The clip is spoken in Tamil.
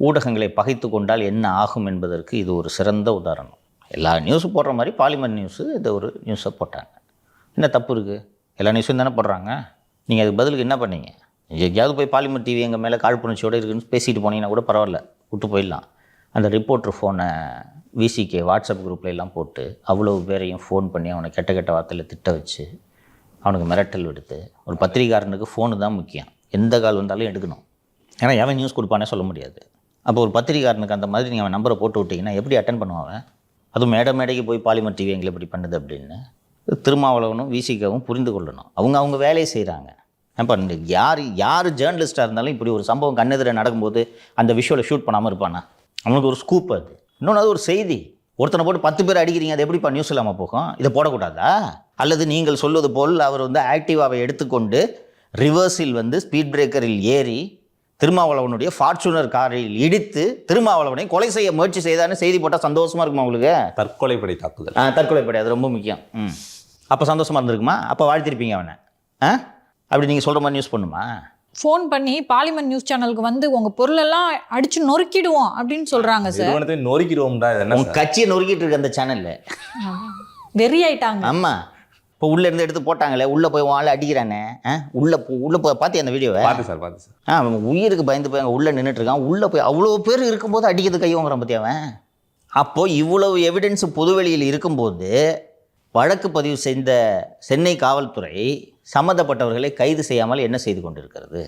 ஊடகங்களை பகைத்து கொண்டால் என்ன ஆகும் என்பதற்கு இது ஒரு சிறந்த உதாரணம். எல்லா நியூஸும் போடுற மாதிரி பாலிமர் நியூஸு இதை ஒரு நியூஸை போட்டாங்க. என்ன தப்பு இருக்குது? எல்லா நியூஸும் தானே போடுறாங்க. நீங்கள் அதுக்கு பதிலுக்கு என்ன பண்ணீங்க? எங்கேயாவது போய் பாலிமர் டிவி எங்கள் மேலே காழ்ப்புணர்ச்சியோடு இருக்குன்னு பேசிட்டு போனீங்கன்னா கூட பரவாயில்ல, விட்டு போயிடலாம். அந்த ரிப்போர்ட்ரு ஃபோனை விசிகே வாட்ஸ்அப் குரூப்பில் எல்லாம் போட்டு அவ்வளோ பேரையும் ஃபோன் பண்ணி அவனை கெட்ட கெட்ட வார்த்தையில் திட்ட வச்சு அவனுக்கு மிரட்டல் விடுத்து, ஒரு பத்திரிகாரனுக்கு ஃபோனு தான் முக்கியம், எந்த கால் வந்தாலும் எடுக்கணும். ஏன்னா எவன் நியூஸ் கொடுப்பானே சொல்ல முடியாது. அப்போ ஒரு பத்திரிகாரனுக்கு அந்த மாதிரி நீங்கள் அவன் நம்பரை போட்டு விட்டிங்கன்னா எப்படி அட்டன் பண்ணுவான்? அதுவும் மேடைக்கு போய் பாலிமர் டிவி எங்களை இப்படி பண்ணுது அப்படின்னு திருமாவளவனும் விசிகவும் புரிந்து கொள்ளணும். அவங்க வேலையை செய்கிறாங்க. அப்போ யார் ஜேர்னலிஸ்ட்டாக இருந்தாலும் இப்படி ஒரு சம்பவம் கண்ணெதிர நடக்கும்போது அந்த விஷுவலை ஷூட் பண்ணாமல் இருப்பானா? அவனுக்கு ஒரு ஸ்கூப் அது. இன்னொன்று அது ஒரு செய்தி. ஒருத்தனை போட்டு 10 பேர் அடிக்கிறீங்க, அது எப்படிப்பா நியூஸ் இல்லாமல் போகும்? இதை போடக்கூடாதா? அல்லது நீங்கள் சொல்வது போல் அவர் ஆக்டிவாவை எடுத்துக்கொண்டு ரிவர்ஸில் ஸ்பீட் பிரேக்கரில் ஏறி திருமாவளவனுடைய ஃபார்ச்சுனர் காரில் இடித்து திருமாவளவனை கொலை செய்ய முயற்சி செய்தான்னு செய்தி போட்டால் சந்தோஷமாக இருக்குமா உங்களுக்கு? தற்கொலைப்படை தாக்குதல். தற்கொலைப்படை, அது ரொம்ப முக்கியம். அப்போ சந்தோஷமாக இருந்திருக்குமா? அப்போ வாழ்த்திருப்பீங்க அவனை. அப்படி நீங்கள் சொல்கிற மாதிரி நியூஸ் பண்ணுமா? ஃபோன் பண்ணி பாலிமர் நியூஸ் சேனலுக்கு உங்கள் பொருளெல்லாம் அடித்து நொறுக்கிடுவோம் அப்படின்னு சொல்கிறாங்க சார். நொறுக்கிடுவோம்டா, உங்கள் கட்சியை நொறுக்கிட்டு இருக்கு அந்த சேனலில். வெறி ஆயிட்டாங்க. ஆமாம், இப்போ உள்ளே இருந்து எடுத்து போட்டாங்களே, உள்ளே போய் ஆள் அடிக்கிறானே, உள்ளே போய் பார்த்து அந்த வீடியோவை பார்த்து சார். உயிருக்கு பயந்து போய் அங்கே உள்ளே நின்றுட்டுருக்கான். உள்ளே போய் அவ்வளோ பேர் இருக்கும்போது அடிக்கிறது கை வாங்குறான் பற்றி அவன். அப்போது இவ்வளவு எவிடன்ஸ் பொதுவெளியில் இருக்கும்போது வழக்கு பதிவு செய்த சென்னை காவல்துறை சம்மந்தப்பட்டவர்களை கைது செய்யாமல் என்ன செய்து கொண்டிருக்கிறது?